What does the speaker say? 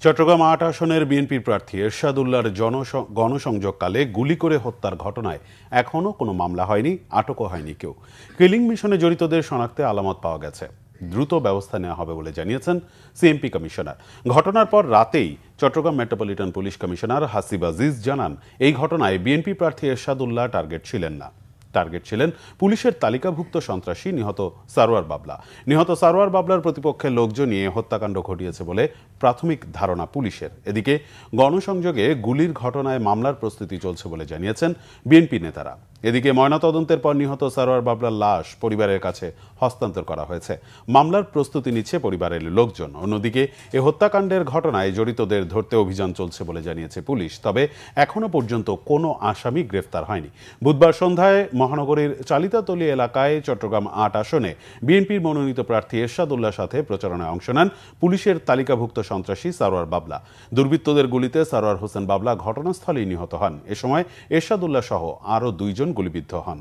চট্টগ্রাম ৮ আসনের বিএনপির প্রার্থী এরশাদ উল্লাহর গণসংযোগকালে গুলি করে হত্যার ঘটনায় এখনও কোনো মামলা হয়নি, আটকও হয়নি কেউ। কিলিং মিশনে জড়িতদের শনাক্তে আলামত পাওয়া গেছে, দ্রুত ব্যবস্থা নেওয়া হবে বলে জানিয়েছেন সিএমপি কমিশনার। ঘটনার পর রাতেই Chattogram metropolitan police commissioner Hasib Aziz জানান, এই ঘটনায় বিএনপি প্রার্থী এরশাদ উল্লাহ টার্গেট ছিলেন না। টার্গেট ছিলেন পুলিশের তালিকাভুক্ত সন্ত্রাসী নিহত সারোয়ার বাবলা। নিহত সারোয়ার বাবলার প্রতিপক্ষের লোকজন নিয়ে হত্যাকাণ্ড ঘটিয়েছে বলে প্রাথমিক ধারণা পুলিশের। এদিকে গণসংযোগে গুলির ঘটনায় মামলার প্রস্তুতি চলছে বলে জানিয়েছেন বিএনপি নেতারা। এদিকে ময়নাতদন্তের পর নিহত সারোয়ার বাবলার লাশ পরিবারের কাছে হস্তান্তর করা হয়েছে। মামলার প্রস্তুতি নিচ্ছে পরিবারের লোকজন। অন্যদিকে এ হত্যাকাণ্ডের ঘটনায় জড়িতদের ধরতে অভিযান চলছে বলে জানিয়েছে পুলিশ। তবে এখনো পর্যন্ত কোনো আসামি গ্রেফতার হয়নি। বুধবার সন্ধ্যায় মহানগরীর চালিতাতলী এলাকায় চট্টগ্রাম ৮ আসনে বিএনপির মনোনীত প্রার্থী এরশাদ উল্লাহর সাথে প্রচারণায় অংশ নেন পুলিশের তালিকাভুক্ত সন্ত্রাসী সারোয়ার বাবলা। দুর্বৃত্তদের গুলিতে সারোয়ার হোসেন বাবলা ঘটনাস্থলেই নিহত হন। এ সময় এরশাদ উল্লাহ সহ আরও 2 জন গুলিবিদ্ধ হন।